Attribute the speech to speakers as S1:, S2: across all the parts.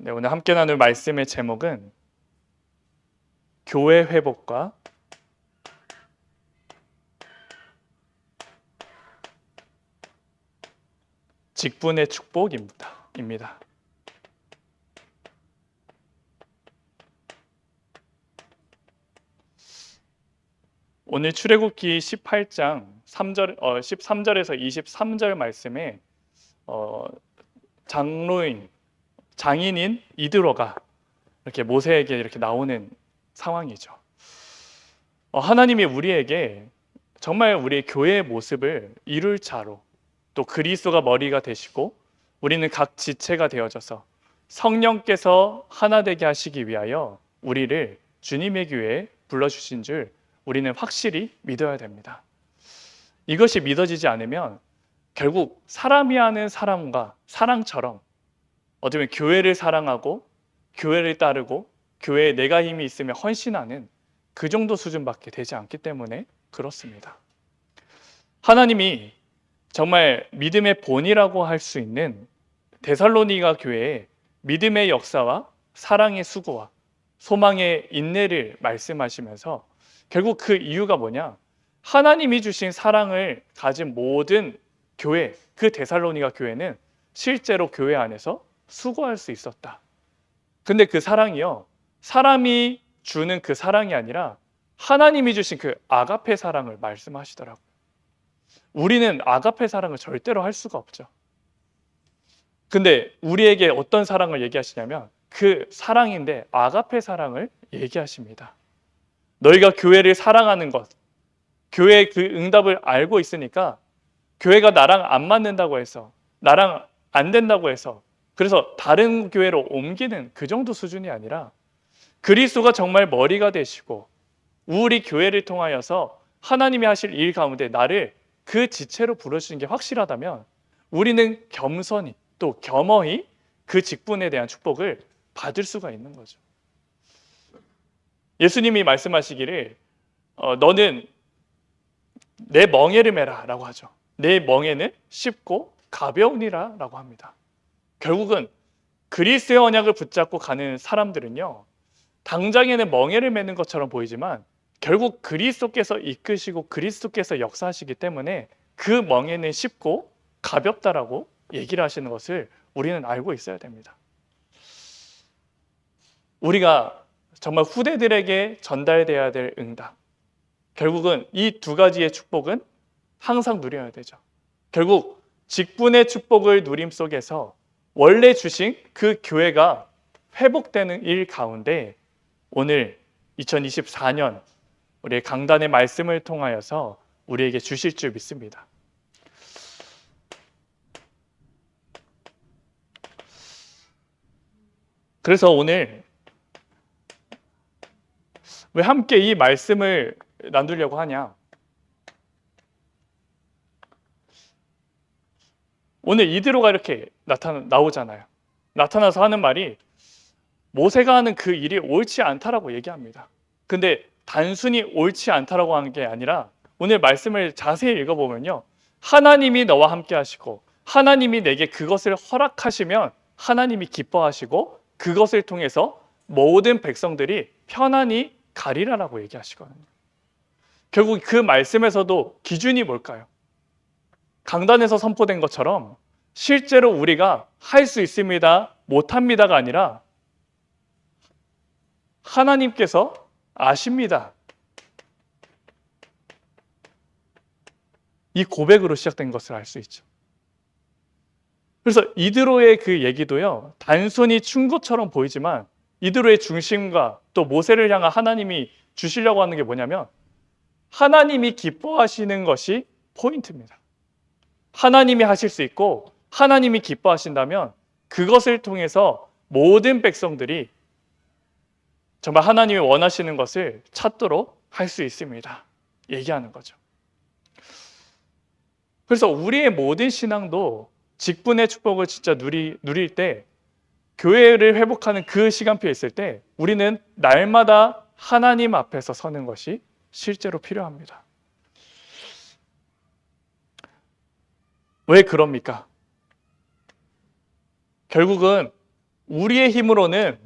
S1: 네, 오늘 함께 나눌 말씀의 제목은 교회 회복과 직분의 축복입니다. 오늘 출애굽기 18장 13절에서 23절 말씀에 장인인 이드로가 이렇게 모세에게 이렇게 나오는 상황이죠. 하나님이 우리에게 정말 우리의 교회의 모습을 이룰 자로, 또 그리스도가 머리가 되시고 우리는 각 지체가 되어져서 성령께서 하나 되게 하시기 위하여 우리를 주님의 교회에 불러주신 줄 우리는 확실히 믿어야 됩니다. 이것이 믿어지지 않으면 결국 사람이 하는 사랑과 사랑처럼 어쩌면 교회를 사랑하고 교회를 따르고 교회에 내가 힘이 있으면 헌신하는 그 정도 수준밖에 되지 않기 때문에 그렇습니다. 하나님이 정말 믿음의 본이라고 할 수 있는 데살로니가 교회의 믿음의 역사와 사랑의 수고와 소망의 인내를 말씀하시면서 결국 그 이유가 뭐냐? 하나님이 주신 사랑을 가진 모든 교회, 그 데살로니가 교회는 실제로 교회 안에서 수고할 수 있었다. 근데 그 사랑이요, 사람이 주는 그 사랑이 아니라 하나님이 주신 그 아가페 사랑을 말씀하시더라고요. 우리는 아가페 사랑을 절대로 할 수가 없죠. 근데 우리에게 어떤 사랑을 얘기하시냐면 그 사랑인데 아가페 사랑을 얘기하십니다. 너희가 교회를 사랑하는 것, 교회의 그 응답을 알고 있으니까 교회가 나랑 안 맞는다고 해서, 나랑 안 된다고 해서 그래서 다른 교회로 옮기는 그 정도 수준이 아니라 그리스도가 정말 머리가 되시고 우리 교회를 통하여서 하나님이 하실 일 가운데 나를 그 지체로 부르시는 게 확실하다면 우리는 겸손히 또 겸허히 그 직분에 대한 축복을 받을 수가 있는 거죠. 예수님이 말씀하시기를 너는 내 멍에를 매라 라고 하죠. 내 멍에는 쉽고 가벼우니라 라고 합니다. 결국은 그리스도의 언약을 붙잡고 가는 사람들은요, 당장에는 멍에를 매는 것처럼 보이지만 결국 그리스도께서 이끄시고 그리스도께서 역사하시기 때문에 그 멍에는 쉽고 가볍다라고 얘기를 하시는 것을 우리는 알고 있어야 됩니다. 우리가 정말 후대들에게 전달돼야 될 응답, 결국은 이 두 가지의 축복은 항상 누려야 되죠. 결국 직분의 축복을 누림 속에서 원래 주신 그 교회가 회복되는 일 가운데 오늘 2024년 우리의 강단의 말씀을 통하여서 우리에게 주실 줄 믿습니다. 그래서 오늘 왜 함께 이 말씀을 나누려고 하냐? 오늘 이드로가 이렇게 나오잖아요. 나타나서 하는 말이 모세가 하는 그 일이 옳지 않다라고 얘기합니다. 근데 단순히 옳지 않다라고 하는 게 아니라 오늘 말씀을 자세히 읽어보면요, 하나님이 너와 함께 하시고 하나님이 내게 그것을 허락하시면 하나님이 기뻐하시고 그것을 통해서 모든 백성들이 편안히 가리라라고 얘기하시거든요. 결국 그 말씀에서도 기준이 뭘까요? 강단에서 선포된 것처럼 실제로 우리가 할 수 있습니다, 못합니다가 아니라 하나님께서 아십니다, 이 고백으로 시작된 것을 알 수 있죠. 그래서 이드로의 그 얘기도요, 단순히 충고처럼 보이지만 이드로의 중심과 또 모세를 향한 하나님이 주시려고 하는 게 뭐냐면 하나님이 기뻐하시는 것이 포인트입니다. 하나님이 하실 수 있고 하나님이 기뻐하신다면 그것을 통해서 모든 백성들이 정말 하나님이 원하시는 것을 찾도록 할 수 있습니다. 얘기하는 거죠. 그래서 우리의 모든 신앙도 직분의 축복을 진짜 누릴 때, 교회를 회복하는 그 시간표에 있을 때 우리는 날마다 하나님 앞에서 서는 것이 실제로 필요합니다. 왜 그럽니까? 결국은 우리의 힘으로는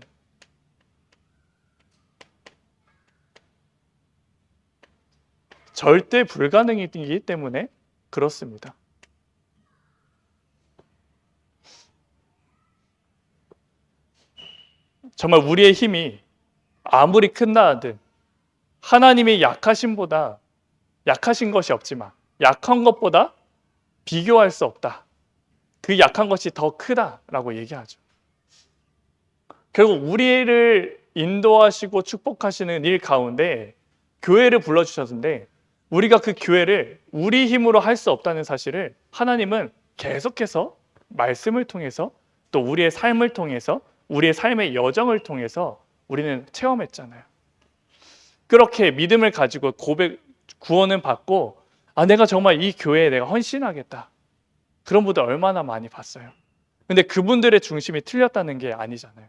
S1: 절대 불가능이기 때문에 그렇습니다. 정말 우리의 힘이 아무리 큰다 하든 하나님의 약하심보다 약하신 것이 없지만 약한 것보다 비교할 수 없다. 그 약한 것이 더 크다라고 얘기하죠. 결국 우리를 인도하시고 축복하시는 일 가운데 교회를 불러주셨는데 우리가 그 교회를 우리 힘으로 할 수 없다는 사실을 하나님은 계속해서 말씀을 통해서 또 우리의 삶을 통해서 우리의 삶의 여정을 통해서 우리는 체험했잖아요. 그렇게 믿음을 가지고 구원을 받고 내가 정말 이 교회에 내가 헌신하겠다. 그런 분들 얼마나 많이 봤어요. 근데 그분들의 중심이 틀렸다는 게 아니잖아요.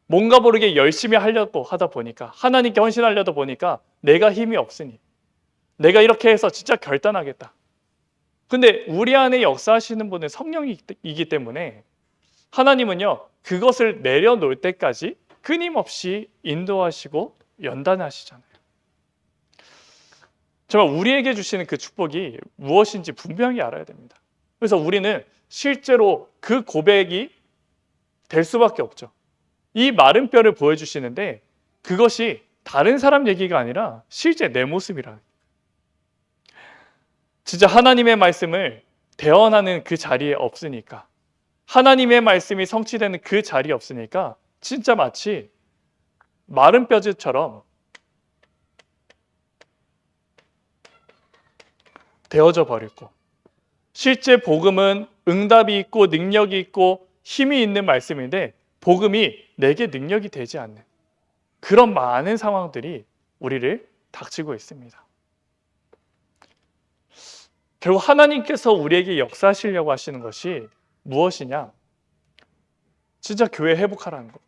S1: 뭔가 모르게 열심히 하려고 하다 보니까 하나님께 헌신하려다 보니까 내가 힘이 없으니 내가 이렇게 해서 진짜 결단하겠다. 근데 우리 안에 역사하시는 분은 성령이기 때문에 하나님은요 그것을 내려놓을 때까지 끊임없이 인도하시고 연단하시잖아요. 정말 우리에게 주시는 그 축복이 무엇인지 분명히 알아야 됩니다. 그래서 우리는 실제로 그 고백이 될 수밖에 없죠. 이 마른 뼈를 보여주시는데 그것이 다른 사람 얘기가 아니라 실제 내 모습이라. 진짜 하나님의 말씀을 대언하는 그 자리에 없으니까, 하나님의 말씀이 성취되는 그 자리에 없으니까 진짜 마치 마른 뼈들처럼 되어져 버리고, 실제 복음은 응답이 있고 능력이 있고 힘이 있는 말씀인데 복음이 내게 능력이 되지 않는 그런 많은 상황들이 우리를 닥치고 있습니다. 결국 하나님께서 우리에게 역사하시려고 하시는 것이 무엇이냐? 진짜 교회 회복하라는 것.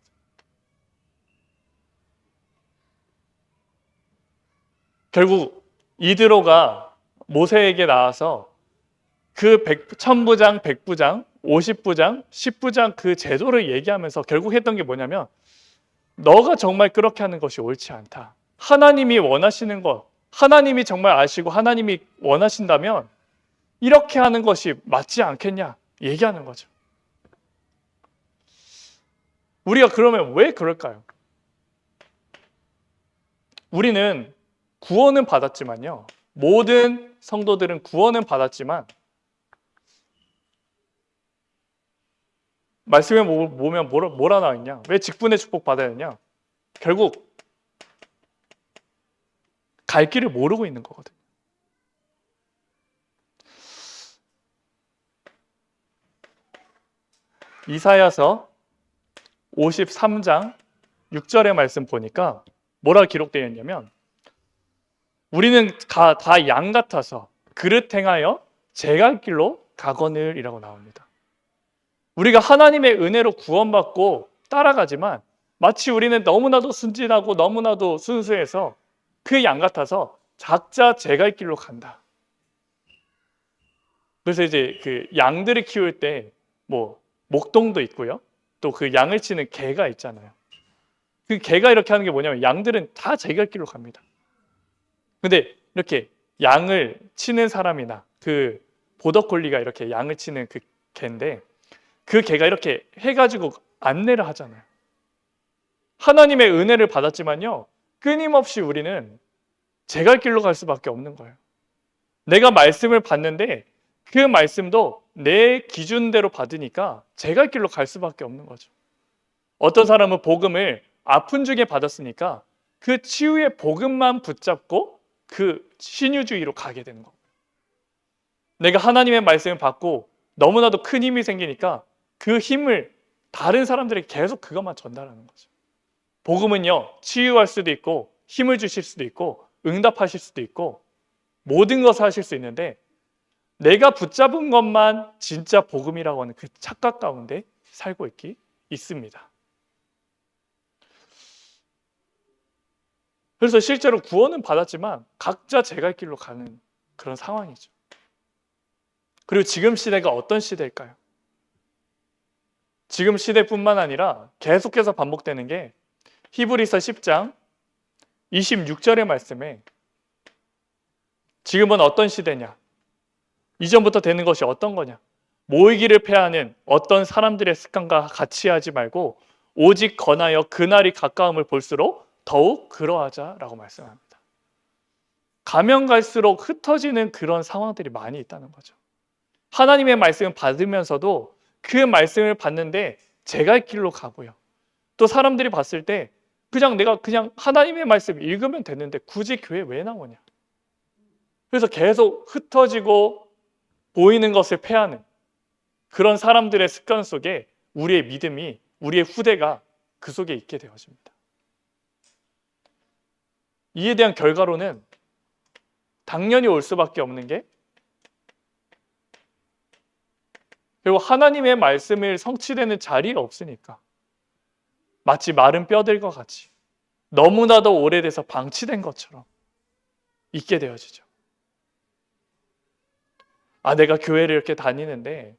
S1: 결국 이드로가 모세에게 나와서 그 1000부장, 100부장, 50부장, 10부장 그 제도를 얘기하면서 결국 했던 게 뭐냐면 너가 정말 그렇게 하는 것이 옳지 않다. 하나님이 원하시는 것, 하나님이 정말 아시고 하나님이 원하신다면 이렇게 하는 것이 맞지 않겠냐 얘기하는 거죠. 우리가 그러면 왜 그럴까요? 우리는 구원은 받았지만요. 모든 성도들은 구원은 받았지만 말씀에 보면 뭐라 나와 있냐? 왜 직분의 축복 받아야 되냐? 결국 갈 길을 모르고 있는 거거든요. 이사야서 53장 6절의 말씀 보니까 뭐라 기록되어 있냐면 우리는 다 양 같아서 그릇 행하여 제 갈 길로 가거늘이라고 나옵니다. 우리가 하나님의 은혜로 구원받고 따라가지만 마치 우리는 너무나도 순진하고 너무나도 순수해서 그 양 같아서 각자 제 갈 길로 간다. 그래서 이제 그 양들을 키울 때 뭐 목동도 있고요. 또 그 양을 치는 개가 있잖아요. 그 개가 이렇게 하는 게 뭐냐면 양들은 다 제 갈 길로 갑니다. 근데 이렇게 양을 치는 사람이나 그 보더콜리가 이렇게 양을 치는 그 개인데 그 개가 이렇게 해가지고 안내를 하잖아요. 하나님의 은혜를 받았지만요. 끊임없이 우리는 제 갈 길로 갈 수밖에 없는 거예요. 내가 말씀을 받는데 그 말씀도 내 기준대로 받으니까 제 갈 길로 갈 수밖에 없는 거죠. 어떤 사람은 복음을 아픈 중에 받았으니까 그 치유의 복음만 붙잡고 그 신유주의로 가게 되는 겁니다. 내가 하나님의 말씀을 받고 너무나도 큰 힘이 생기니까 그 힘을 다른 사람들에게 계속 그것만 전달하는 거죠. 복음은요, 치유할 수도 있고 힘을 주실 수도 있고 응답하실 수도 있고 모든 것을 하실 수 있는데 내가 붙잡은 것만 진짜 복음이라고 하는 그 착각 가운데 살고 있습니다. 그래서 실제로 구원은 받았지만 각자 제 갈 길로 가는 그런 상황이죠. 그리고 지금 시대가 어떤 시대일까요? 지금 시대뿐만 아니라 계속해서 반복되는 게 히브리서 10장 26절의 말씀에 지금은 어떤 시대냐? 이전부터 되는 것이 어떤 거냐? 모이기를 패하는 어떤 사람들의 습관과 같이 하지 말고 오직 권하여 그날이 가까움을 볼수록 더욱 그러하자라고 말씀합니다. 가면 갈수록 흩어지는 그런 상황들이 많이 있다는 거죠. 하나님의 말씀을 받으면서도 그 말씀을 받는데 제 갈 길로 가고요. 또 사람들이 봤을 때 내가 그냥 하나님의 말씀 읽으면 됐는데 굳이 교회 왜 나오냐? 그래서 계속 흩어지고 보이는 것을 패하는 그런 사람들의 습관 속에 우리의 믿음이, 우리의 후대가 그 속에 있게 되어집니다. 이에 대한 결과로는 당연히 올 수밖에 없는 게 그리고 하나님의 말씀을 성취되는 자리가 없으니까 마치 마른 뼈들과 같이 너무나도 오래돼서 방치된 것처럼 있게 되어지죠. 내가 교회를 이렇게 다니는데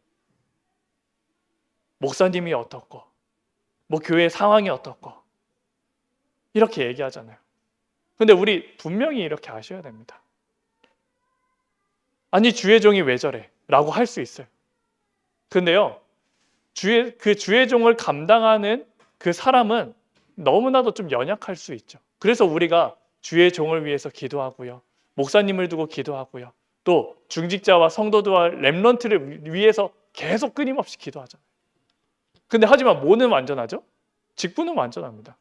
S1: 목사님이 어떻고 뭐 교회 상황이 어떻고 이렇게 얘기하잖아요. 근데 우리 분명히 이렇게 아셔야 됩니다. 아니 주의 종이 왜 저래? 라고 할 수 있어요. 근데요, 주의 종을 감당하는 그 사람은 너무나도 좀 연약할 수 있죠. 그래서 우리가 주의 종을 위해서 기도하고요, 목사님을 두고 기도하고요, 또 중직자와 성도들과 렘넌트를 위해서 계속 끊임없이 기도하잖아요. 근데 하지만 뭐는 완전하죠? 직분은 완전합니다.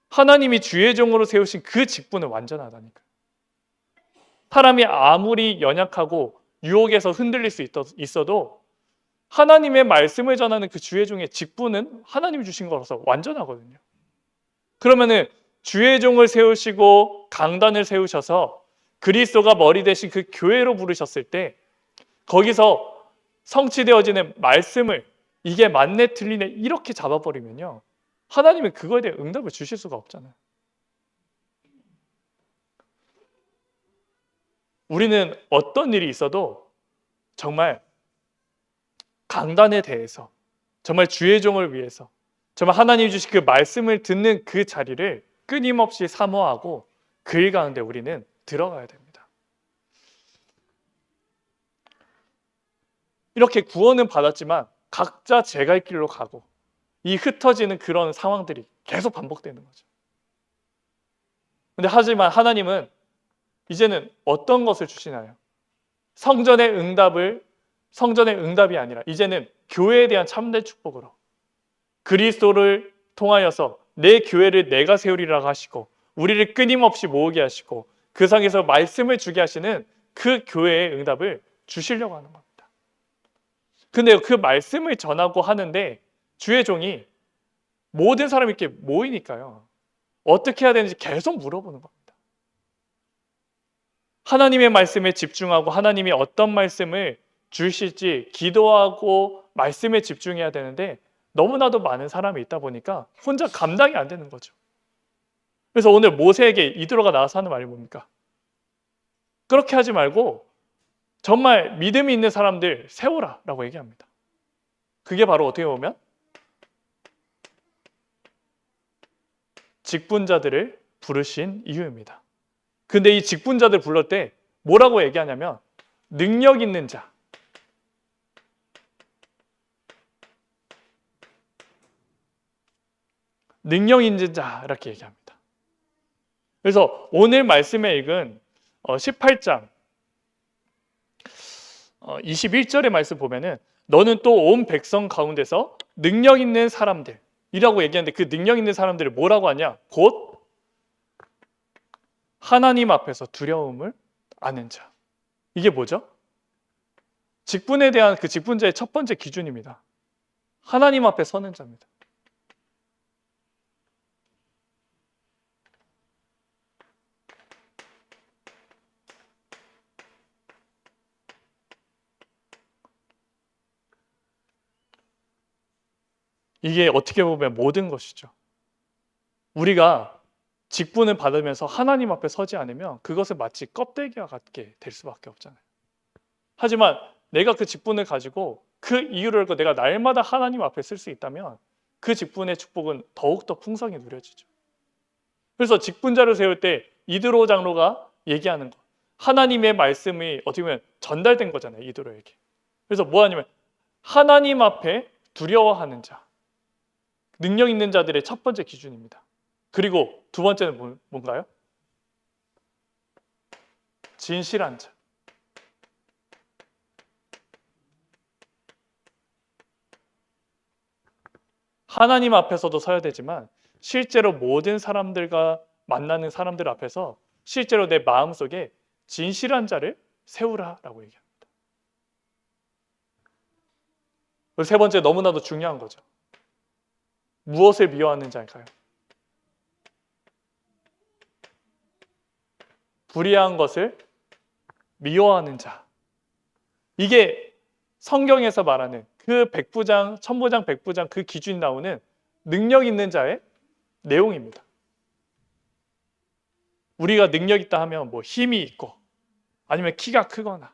S1: 하나님이 주의 종으로 세우신 그 직분은 완전하다니까요. 사람이 아무리 연약하고 유혹에서 흔들릴 수 있어도 하나님의 말씀을 전하는 그 주의 종의 직분은 하나님이 주신 거라서 완전하거든요. 그러면은 주의 종을 세우시고 강단을 세우셔서 그리스도가 머리 대신 그 교회로 부르셨을 때 거기서 성취되어지는 말씀을 이게 맞네 틀리네 이렇게 잡아버리면요, 하나님은 그거에 대해 응답을 주실 수가 없잖아요. 우리는 어떤 일이 있어도 정말 강단에 대해서, 정말 주의 종을 위해서, 정말 하나님이 주신 그 말씀을 듣는 그 자리를 끊임없이 사모하고 그 일 가운데 우리는 들어가야 됩니다. 이렇게 구원은 받았지만 각자 제 갈 길로 가고 이 흩어지는 그런 상황들이 계속 반복되는 거죠. 근데 하지만 하나님은 이제는 어떤 것을 주시나요? 성전의 응답이 아니라 이제는 교회에 대한 참된 축복으로 그리스도를 통하여서 내 교회를 내가 세우리라고 하시고 우리를 끊임없이 모으게 하시고 그 상에서 말씀을 주게 하시는 그 교회의 응답을 주시려고 하는 겁니다. 근데 그 말씀을 전하고 하는데 주의 종이 모든 사람이 이렇게 모이니까요, 어떻게 해야 되는지 계속 물어보는 겁니다. 하나님의 말씀에 집중하고 하나님이 어떤 말씀을 주실지 기도하고 말씀에 집중해야 되는데 너무나도 많은 사람이 있다 보니까 혼자 감당이 안 되는 거죠. 그래서 오늘 모세에게 이드로가 나와서 하는 말이 뭡니까? 그렇게 하지 말고 정말 믿음이 있는 사람들 세우라 라고 얘기합니다. 그게 바로 어떻게 보면 직분자들을 부르신 이유입니다. 근데 이 직분자들 불렀을 때 뭐라고 얘기하냐면 능력 있는 자, 능력 있는 자 이렇게 얘기합니다. 그래서 오늘 말씀에 읽은 18장 21절의 말씀 보면은 너는 또 온 백성 가운데서 능력 있는 사람들이라고 얘기하는데 그 능력 있는 사람들을 뭐라고 하냐? 곧 하나님 앞에서 두려움을 아는 자. 이게 뭐죠? 직분에 대한 그 직분자의 첫 번째 기준입니다. 하나님 앞에 서는 자입니다. 이게 어떻게 보면 모든 것이죠. 우리가 직분을 받으면서 하나님 앞에 서지 않으면 그것은 마치 껍데기와 같게 될 수밖에 없잖아요. 하지만 내가 그 직분을 가지고 그 이유를 알고 내가 날마다 하나님 앞에 쓸 수 있다면 그 직분의 축복은 더욱더 풍성히 누려지죠. 그래서 직분자를 세울 때 이드로 장로가 얘기하는 거, 하나님의 말씀이 어떻게 보면 전달된 거잖아요, 이드로에게. 그래서 뭐 하냐면 하나님 앞에 두려워하는 자, 능력 있는 자들의 첫 번째 기준입니다. 그리고 두 번째는 뭔가요? 진실한 자. 하나님 앞에서도 서야 되지만 실제로 모든 사람들과 만나는 사람들 앞에서 실제로 내 마음속에 진실한 자를 세우라라고 얘기합니다. 그리고 세 번째, 너무나도 중요한 거죠. 무엇을 미워하는 자일까요? 불의한 것을 미워하는 자. 이게 성경에서 말하는 그 백부장, 천부장, 백부장 그 기준이 나오는 능력 있는 자의 내용입니다. 우리가 능력 있다 하면 뭐 힘이 있고 아니면 키가 크거나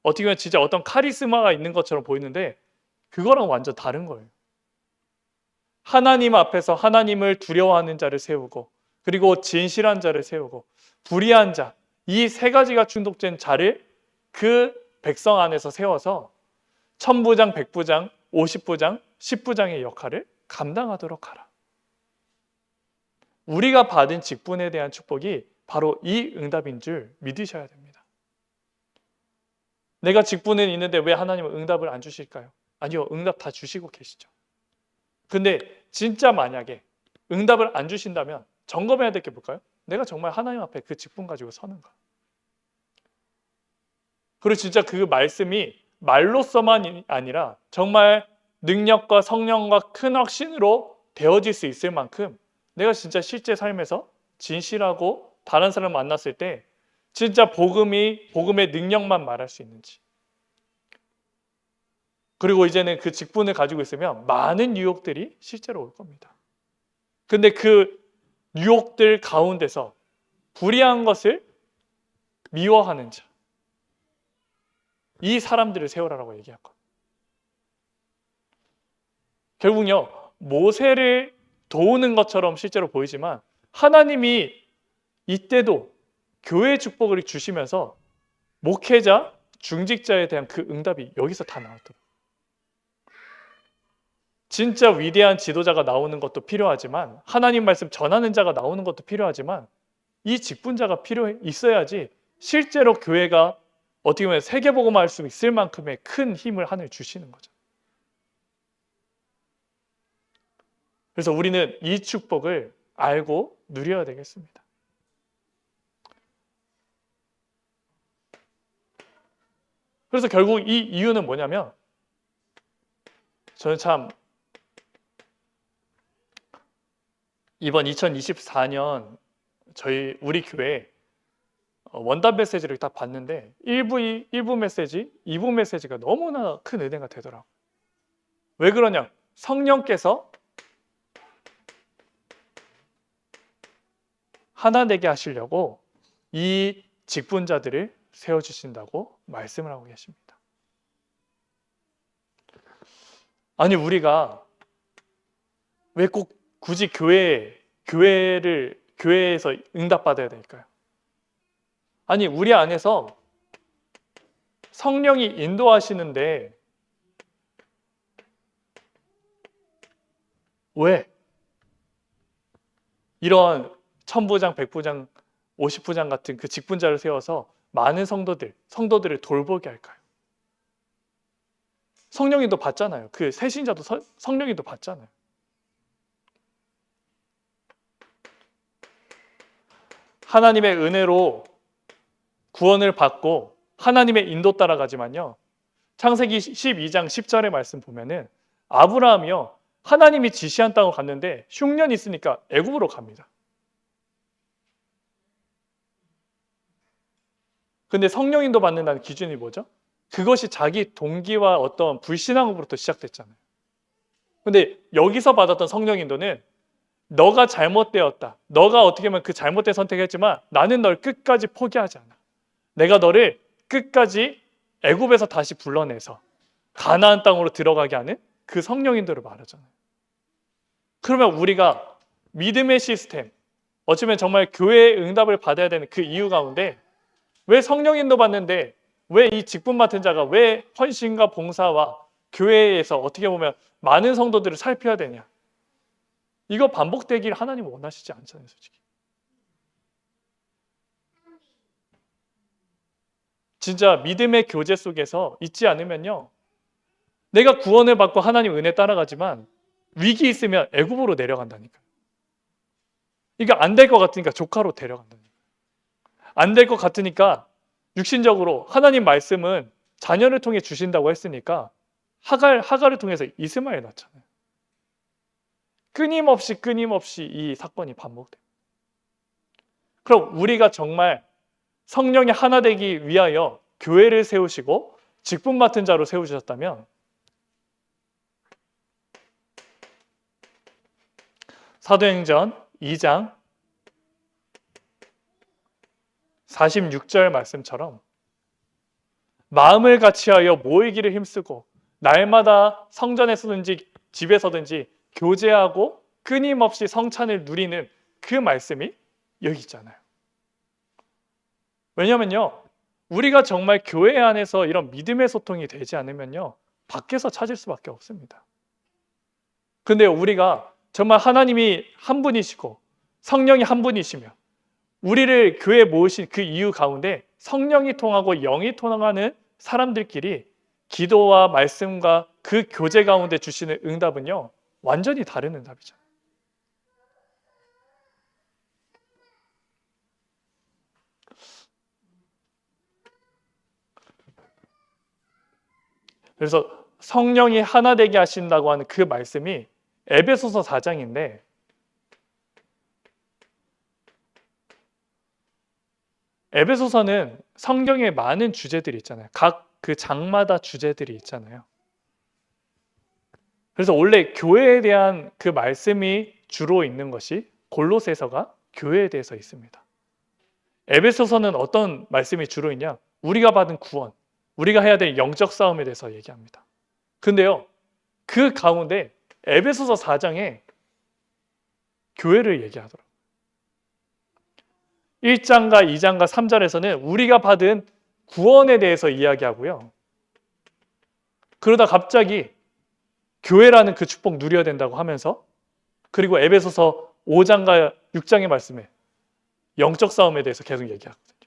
S1: 어떻게 보면 진짜 어떤 카리스마가 있는 것처럼 보이는데 그거랑 완전 다른 거예요. 하나님 앞에서 하나님을 두려워하는 자를 세우고 그리고 진실한 자를 세우고 불의한 자, 이 세 가지가 충족된 자를 그 백성 안에서 세워서 천부장, 백부장, 50부장, 10부장의 역할을 감당하도록 하라. 우리가 받은 직분에 대한 축복이 바로 이 응답인 줄 믿으셔야 됩니다. 내가 직분은 있는데 왜 하나님은 응답을 안 주실까요? 아니요, 응답 다 주시고 계시죠. 근데 진짜 만약에 응답을 안 주신다면 점검해야 될 게 뭘까요? 내가 정말 하나님 앞에 그 직분 가지고 서는가? 그리고 진짜 그 말씀이 말로서만 아니라 정말 능력과 성령과 큰 확신으로 되어질 수 있을 만큼 내가 진짜 실제 삶에서 진실하고 다른 사람을 만났을 때 진짜 복음의 능력만 말할 수 있는지. 그리고 이제는 그 직분을 가지고 있으면 많은 유혹들이 실제로 올 겁니다. 근데 그 유혹들 가운데서 불의한 것을 미워하는 자, 이 사람들을 세우라라고 얘기할 겁니다. 결국요, 모세를 도우는 것처럼 실제로 보이지만 하나님이 이때도 교회 축복을 주시면서 목회자, 중직자에 대한 그 응답이 여기서 다 나왔더라고요. 진짜 위대한 지도자가 나오는 것도 필요하지만 하나님 말씀 전하는 자가 나오는 것도 필요하지만 이 직분자가 있어야지 실제로 교회가 어떻게 보면 세계복음화 할 수 있을 만큼의 큰 힘을 하늘 주시는 거죠. 그래서 우리는 이 축복을 알고 누려야 되겠습니다. 그래서 결국 이 이유는 뭐냐면 저는 참 이번 2024년 우리 교회 원답 메시지를 딱 봤는데 1부 메시지, 2부 메시지가 너무나 큰 은혜가 되더라고요. 왜 그러냐? 성령께서 하나 되게 하시려고 이 직분자들을 세워주신다고 말씀을 하고 계십니다. 아니 우리가 왜 꼭 굳이 교회에서 응답받아야 될까요? 아니 우리 안에서 성령이 인도하시는데 왜 이런 천부장, 백부장, 50부장 같은 그 직분자를 세워서 많은 성도들을 돌보게 할까요? 성령님도 받잖아요. 그 새신자도 성령님도 받잖아요. 하나님의 은혜로 구원을 받고 하나님의 인도 따라가지만요. 창세기 12장 10절의 말씀 보면은 아브라함이요. 하나님이 지시한 땅으로 갔는데 흉년이 있으니까 애굽으로 갑니다. 근데 성령인도 받는다는 기준이 뭐죠? 그것이 자기 동기와 어떤 불신앙으로부터 시작됐잖아요. 근데 여기서 받았던 성령인도는 너가 잘못되었다. 너가 어떻게 보면 그 잘못된 선택을 했지만 나는 널 끝까지 포기하지 않아. 내가 너를 끝까지 애굽에서 다시 불러내서 가나안 땅으로 들어가게 하는 그 성령인들을 말하잖아요. 그러면 우리가 믿음의 시스템, 어쩌면 정말 교회의 응답을 받아야 되는 그 이유 가운데 왜 성령인도 받는데 왜 이 직분 맡은 자가 왜 헌신과 봉사와 교회에서 어떻게 보면 많은 성도들을 살펴야 되냐? 이거 반복되길 하나님은 원하시지 않잖아요, 솔직히. 진짜 믿음의 교제 속에서 있지 않으면요, 내가 구원을 받고 하나님 은혜 따라가지만 위기 있으면 애굽으로 내려간다니까. 이게 안 될 것 같으니까 조카로 데려간다니까. 안 될 것 같으니까 육신적으로 하나님 말씀은 자녀를 통해 주신다고 했으니까 하갈을 통해서 이스마엘 낳잖아요. 끊임없이 이 사건이 반복돼요. 그럼 우리가 정말 성령이 하나 되기 위하여 교회를 세우시고 직분 맡은 자로 세우셨다면 사도행전 2장 46절 말씀처럼 마음을 같이하여 모이기를 힘쓰고 날마다 성전에서든지 집에서든지 교제하고 끊임없이 성찬을 누리는 그 말씀이 여기 있잖아요. 왜냐면요, 우리가 정말 교회 안에서 이런 믿음의 소통이 되지 않으면요, 밖에서 찾을 수밖에 없습니다. 근데 우리가 정말 하나님이 한 분이시고 성령이 한 분이시며 우리를 교회에 모으신 그 이유 가운데 성령이 통하고 영이 통하는 사람들끼리 기도와 말씀과 그 교제 가운데 주시는 응답은요, 완전히 다른 응답이죠. 그래서 성령이 하나 되게 하신다고 하는 그 말씀이 에베소서 4장인데 에베소서는 성경에 많은 주제들이 있잖아요. 각 그 장마다 주제들이 있잖아요. 그래서 원래 교회에 대한 그 말씀이 주로 있는 것이 골로새서가 교회에 대해서 있습니다. 에베소서는 어떤 말씀이 주로 있냐? 우리가 받은 구원, 우리가 해야 될 영적 싸움에 대해서 얘기합니다. 근데요, 그 가운데 에베소서 4장에 교회를 얘기하더라고요. 1장과 2장과 3절에서는 우리가 받은 구원에 대해서 이야기하고요. 그러다 갑자기 교회라는 그 축복 누려야 된다고 하면서 그리고 에베소서 5장과 6장의 말씀에 영적 싸움에 대해서 계속 얘기하거든요.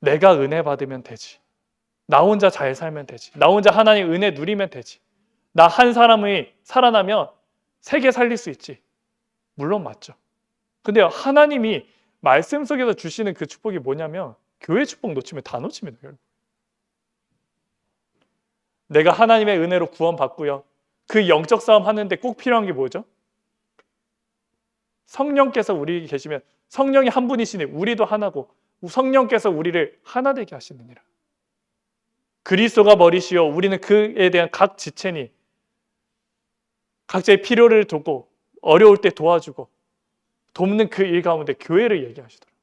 S1: 내가 은혜 받으면 되지. 나 혼자 잘 살면 되지. 나 혼자 하나님 은혜 누리면 되지. 나 한 사람이 살아나면 세계 살릴 수 있지. 물론 맞죠. 근데 하나님이 말씀 속에서 주시는 그 축복이 뭐냐면 교회 축복 놓치면 다 놓칩니다. 결국. 내가 하나님의 은혜로 구원받고요. 그 영적 싸움 하는데 꼭 필요한 게 뭐죠? 성령께서 우리 계시면 성령이 한 분이시니 우리도 하나고 성령께서 우리를 하나 되게 하시느니라. 그리스도가 머리시요 우리는 그에 대한 각 지체니 각자의 필요를 돕고 어려울 때 도와주고 돕는 그 일 가운데 교회를 얘기하시더라고요.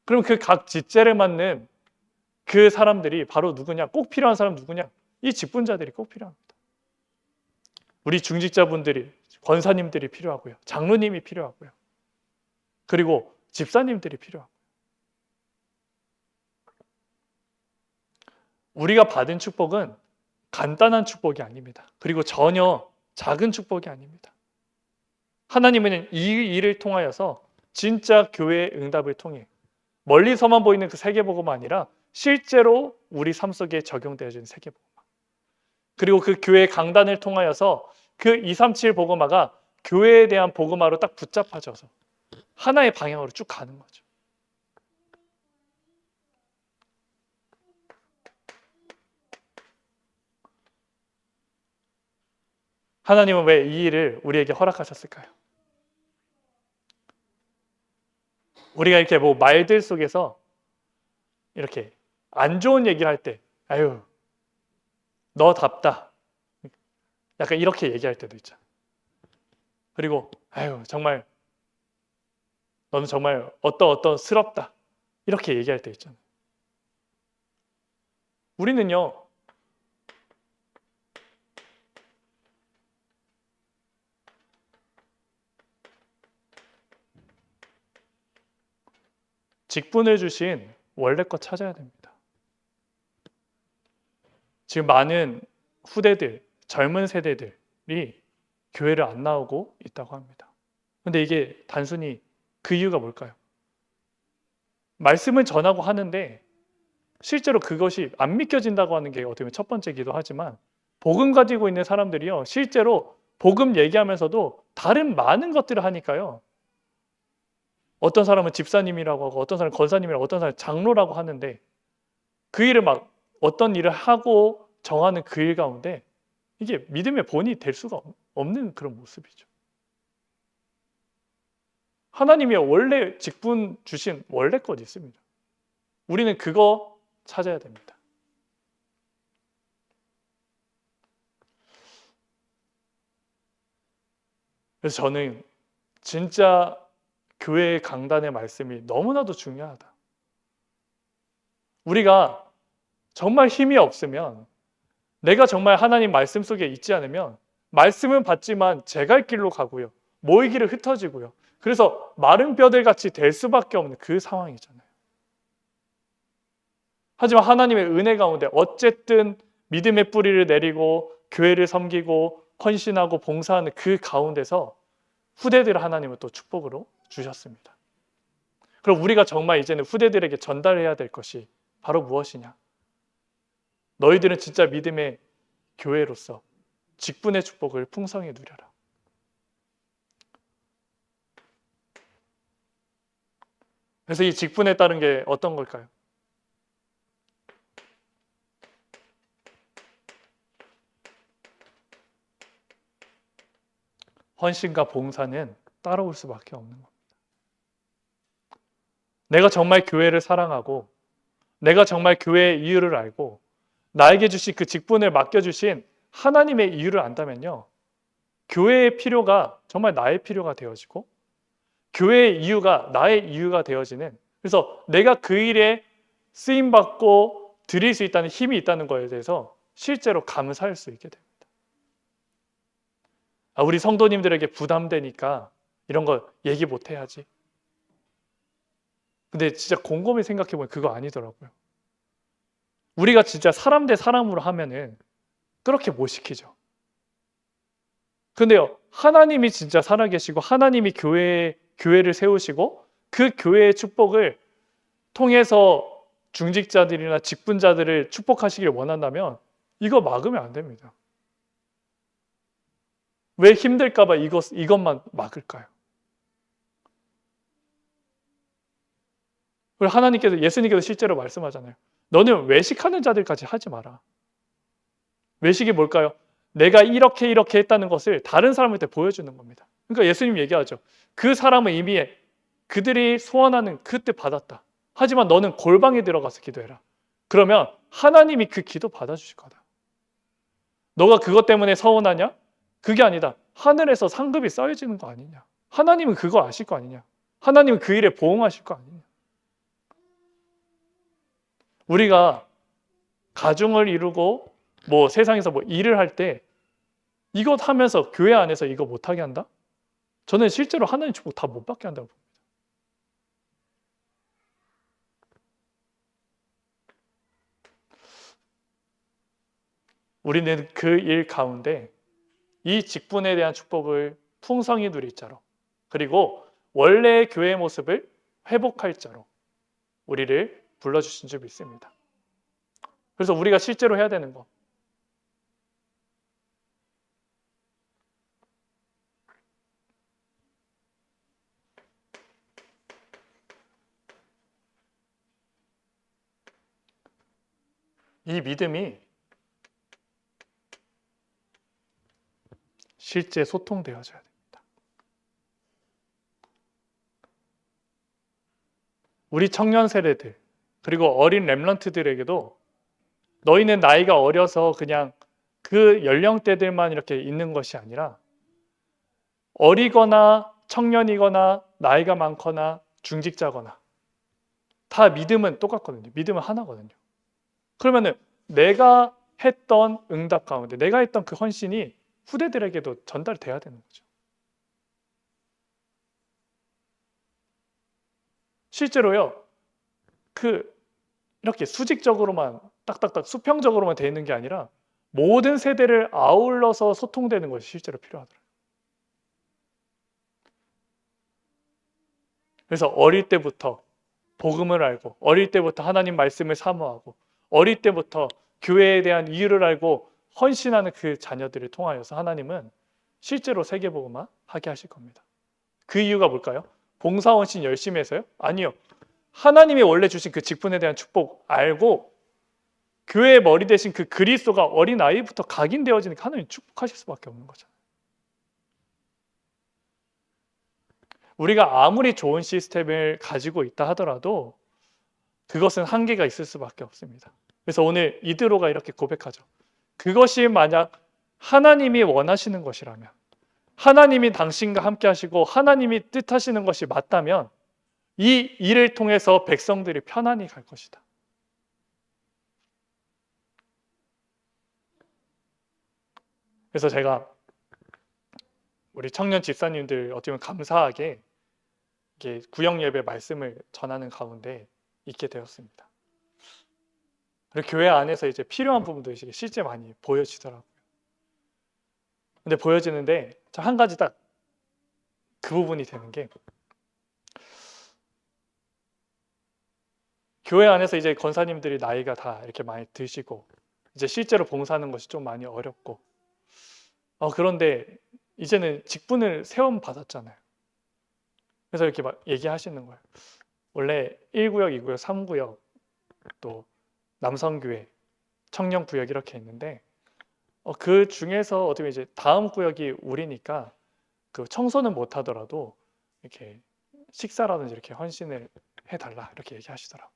S1: 그럼 그 각 지체를 맡는 그 사람들이 바로 누구냐? 꼭 필요한 사람 누구냐? 이 직분자들이 꼭 필요합니다. 우리 중직자분들이, 권사님들이 필요하고요. 장로님이 필요하고요. 그리고 집사님들이 필요하고요. 우리가 받은 축복은 간단한 축복이 아닙니다. 그리고 전혀 작은 축복이 아닙니다. 하나님은 이 일을 통하여서 진짜 교회의 응답을 통해 멀리서만 보이는 그 세계복음이 아니라 실제로 우리 삶 속에 적용되어지는 세계복음. 그리고 그 교회 강단을 통하여서 그 237 복음화가 교회에 대한 복음화로 딱 붙잡아져서 하나의 방향으로 쭉 가는 거죠. 하나님은 왜 이 일을 우리에게 허락하셨을까요? 우리가 이렇게 뭐 말들 속에서 이렇게 안 좋은 얘기를 할 때, 아유, 너답다. 약간 이렇게 얘기할 때도 있잖아요. 그리고 아유 정말 너는 정말 어떠스럽다 이렇게 얘기할 때 있잖아요. 우리는요 직분을 주신 원래 것 찾아야 됩니다. 지금 많은 후대들, 젊은 세대들이 교회를 안 나오고 있다고 합니다. 근데 이게 단순히 그 이유가 뭘까요? 말씀을 전하고 하는데 실제로 그것이 안 믿겨진다고 하는 게 어떻게 보면 첫 번째기도 하지만 복음 가지고 있는 사람들이요 실제로 복음 얘기하면서도 다른 많은 것들을 하니까요 어떤 사람은 집사님이라고 하고 어떤 사람은 권사님이라고 어떤 사람은 장로라고 하는데 그 일을 막 어떤 일을 하고 정하는 그 일 가운데 이게 믿음의 본이 될 수가 없는 그런 모습이죠. 하나님이 원래 직분 주신 원래 것 있습니다. 우리는 그거 찾아야 됩니다. 그래서 저는 진짜 교회 강단의 말씀이 너무나도 중요하다. 우리가 정말 힘이 없으면 내가 정말 하나님 말씀 속에 있지 않으면 말씀은 받지만 제 갈 길로 가고요. 모이기를 흩어지고요. 그래서 마른 뼈들 같이 될 수밖에 없는 그 상황이잖아요. 하지만 하나님의 은혜 가운데 어쨌든 믿음의 뿌리를 내리고 교회를 섬기고 헌신하고 봉사하는 그 가운데서 후대들 하나님은 또 축복으로 주셨습니다. 그럼 우리가 정말 이제는 후대들에게 전달해야 될 것이 바로 무엇이냐? 너희들은 진짜 믿음의 교회로서 직분의 축복을 풍성히 누려라. 그래서 이 직분에 따른 게 어떤 걸까요? 헌신과 봉사는 따라올 수밖에 없는 겁니다. 내가 정말 교회를 사랑하고 내가 정말 교회의 이유를 알고 나에게 주신 그 직분을 맡겨주신 하나님의 이유를 안다면요. 교회의 필요가 정말 나의 필요가 되어지고 교회의 이유가 나의 이유가 되어지는 그래서 내가 그 일에 쓰임받고 드릴 수 있다는 힘이 있다는 것에 대해서 실제로 감사할 수 있게 됩니다. 우리 성도님들에게 부담되니까 이런 거 얘기 못 해야지. 근데 진짜 곰곰이 생각해보면 그거 아니더라고요. 우리가 진짜 사람 대 사람으로 하면은 그렇게 못 시키죠. 근데요, 하나님이 진짜 살아계시고 하나님이 교회를 세우시고 그 교회의 축복을 통해서 중직자들이나 직분자들을 축복하시길 원한다면 이거 막으면 안 됩니다. 왜 힘들까봐 이것만 막을까요? 그리고 예수님께서 실제로 말씀하잖아요. 너는 외식하는 자들까지 하지 마라. 외식이 뭘까요? 내가 이렇게 했다는 것을 다른 사람한테 보여주는 겁니다. 그러니까 예수님 얘기하죠. 그 사람은 이미 그들이 소원하는 그때 받았다. 하지만 너는 골방에 들어가서 기도해라. 그러면 하나님이 그 기도 받아주실 거다. 너가 그것 때문에 서운하냐? 그게 아니다. 하늘에서 상급이 쌓여지는 거 아니냐? 하나님은 그거 아실 거 아니냐? 하나님은 그 일에 보응하실 거 아니냐? 우리가 가정을 이루고 세상에서 일을 할 때 이것 하면서 교회 안에서 이거 못하게 한다? 저는 실제로 하나님 축복 다 못 받게 한다고 봅니다. 우리는 그 일 가운데 이 직분에 대한 축복을 풍성히 누릴 자로 그리고 원래의 교회의 모습을 회복할 자로 우리를 불러주신 줄 믿습니다. 그래서 우리가 실제로 해야 되는 거 이 믿음이 실제 소통되어져야 됩니다. 우리 청년 세대들 그리고 어린 렘넌트들에게도 너희는 나이가 어려서 그냥 그 연령대들만 이렇게 있는 것이 아니라 어리거나 청년이거나 나이가 많거나 중직자거나 다 믿음은 똑같거든요. 믿음은 하나거든요. 그러면은 내가 했던 응답 가운데 내가 했던 그 헌신이 후대들에게도 전달이 돼야 되는 거죠. 실제로요. 이렇게 수직적으로만 딱딱딱 수평적으로만 돼 있는 게 아니라 모든 세대를 아울러서 소통되는 것이 실제로 필요하더라고요. 그래서 어릴 때부터 복음을 알고 어릴 때부터 하나님 말씀을 사모하고 어릴 때부터 교회에 대한 이유를 알고 헌신하는 그 자녀들을 통하여서 하나님은 실제로 세계복음화 하게 하실 겁니다. 그 이유가 뭘까요? 봉사헌신 열심히 해서요? 아니요. 하나님이 원래 주신 그 직분에 대한 축복 알고 교회의 머리 대신 그 그리스도가 어린아이부터 각인되어지니까 하나님 축복하실 수밖에 없는 거잖아요. 우리가 아무리 좋은 시스템을 가지고 있다 하더라도 그것은 한계가 있을 수밖에 없습니다. 그래서 오늘 이드로가 이렇게 고백하죠. 그것이 만약 하나님이 원하시는 것이라면 하나님이 당신과 함께 하시고 하나님이 뜻하시는 것이 맞다면 이 일을 통해서 백성들이 편안히 갈 것이다. 그래서 제가 우리 청년 집사님들 어떻게 보면 감사하게 이렇게 구역 예배 말씀을 전하는 가운데 있게 되었습니다. 그리고 교회 안에서 이제 필요한 부분도 실제 많이 보여지더라고요. 근데 보여지는데 저 한 가지 딱 그 부분이 되는 게 교회 안에서 이제 권사님들이 나이가 다 이렇게 많이 드시고 이제 실제로 봉사하는 것이 좀 많이 어렵고 그런데 이제는 직분을 세움 받았잖아요. 그래서 이렇게 막 얘기하시는 거예요. 원래 1구역, 2구역, 3구역 또 남성교회, 청년구역 이렇게 있는데 그 중에서 어떻게 이제 다음 구역이 우리니까 그 청소는 못 하더라도 이렇게 식사라든지 이렇게 헌신을 해달라 이렇게 얘기하시더라고요.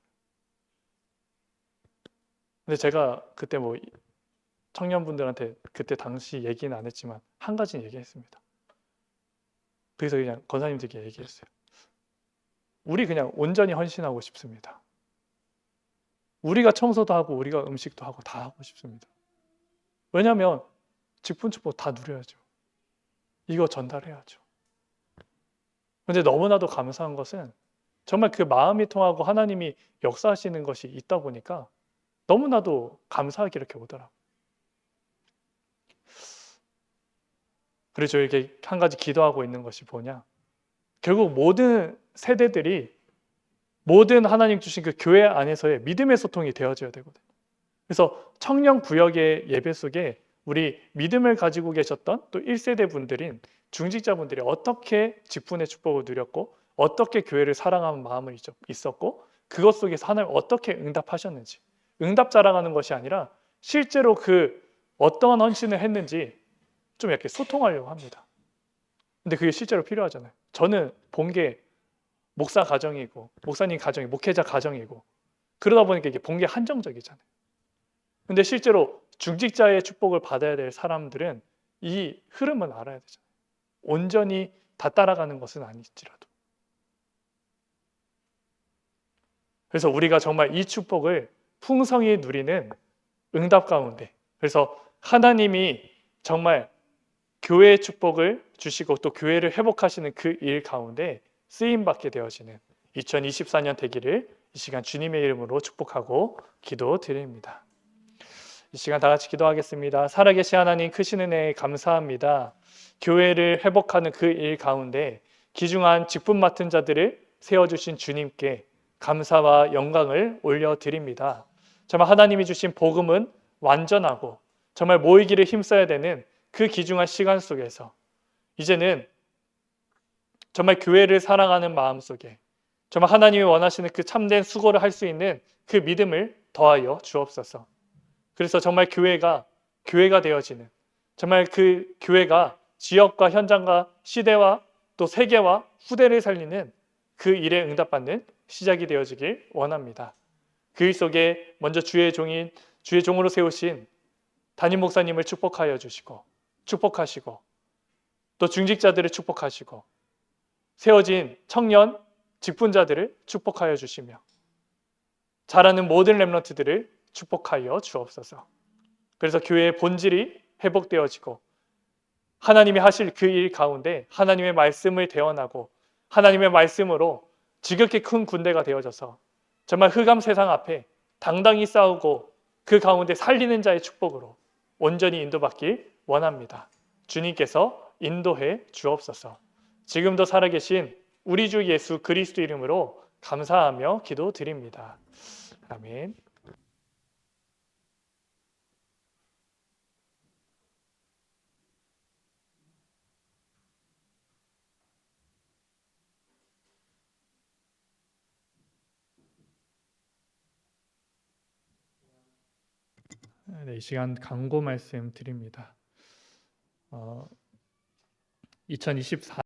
S1: 근데 제가 그때 뭐 청년분들한테 그때 당시 얘기는 안 했지만 한 가지는 얘기했습니다. 그래서 그냥 권사님들께 얘기했어요. 우리 그냥 온전히 헌신하고 싶습니다. 우리가 청소도 하고 우리가 음식도 하고 다 하고 싶습니다. 왜냐하면 직분 축복 다 누려야죠. 이거 전달해야죠. 근데 너무나도 감사한 것은 정말 그 마음이 통하고 하나님이 역사하시는 것이 있다 보니까 너무나도 감사하게 이렇게 오더라고요. 그래서 이렇게 한 가지 기도하고 있는 것이 뭐냐? 결국 모든 세대들이 모든 하나님 주신 그 교회 안에서의 믿음의 소통이 되어져야 되거든요. 그래서 청년 구역의 예배 속에 우리 믿음을 가지고 계셨던 또 1세대 분들인 중직자분들이 어떻게 직분의 축복을 누렸고 어떻게 교회를 사랑하는 마음을 있었고 그것 속에서 하나님 어떻게 응답하셨는지 응답 자랑하는 것이 아니라 실제로 그 어떠한 헌신을 했는지 좀 이렇게 소통하려고 합니다. 근데 그게 실제로 필요하잖아요. 저는 본 게 목사 가정이고 목사님 가정이 목회자 가정이고 그러다 보니까 이게 본 게 한정적이잖아요. 근데 실제로 중직자의 축복을 받아야 될 사람들은 이 흐름은 알아야 되잖아요. 온전히 다 따라가는 것은 아닐지라도. 그래서 우리가 정말 이 축복을 풍성히 누리는 응답 가운데 그래서 하나님이 정말 교회의 축복을 주시고 또 교회를 회복하시는 그 일 가운데 쓰임받게 되어지는 2024년 되기를 이 시간 주님의 이름으로 축복하고 기도드립니다. 이 시간 다 같이 기도하겠습니다. 살아계신 하나님 크신 은혜에 감사합니다. 교회를 회복하는 그 일 가운데 귀중한 직분 맡은 자들을 세워주신 주님께 감사와 영광을 올려드립니다. 정말 하나님이 주신 복음은 완전하고 정말 모이기를 힘써야 되는 그 귀중한 시간 속에서 이제는 정말 교회를 사랑하는 마음 속에 정말 하나님이 원하시는 그 참된 수고를 할 수 있는 그 믿음을 더하여 주옵소서. 그래서 정말 교회가 되어지는 정말 그 교회가 지역과 현장과 시대와 또 세계와 후대를 살리는 그 일에 응답받는 시작이 되어지길 원합니다. 그 일 속에 먼저 주의 종으로 세우신 담임 목사님을 축복하여 주시고 축복하시고 또 중직자들을 축복하시고 세워진 청년, 직분자들을 축복하여 주시며 자라는 모든 렘넌트들을 축복하여 주옵소서. 그래서 교회의 본질이 회복되어지고 하나님이 하실 그 일 가운데 하나님의 말씀을 대언하고 하나님의 말씀으로 지극히 큰 군대가 되어져서 정말 흑암 세상 앞에 당당히 싸우고 그 가운데 살리는 자의 축복으로 온전히 인도받길 원합니다. 주님께서 인도해 주옵소서. 지금도 살아계신 우리 주 예수 그리스도 이름으로 감사하며 기도드립니다. 아멘. 네, 이 시간 강고 말씀 드립니다. 2024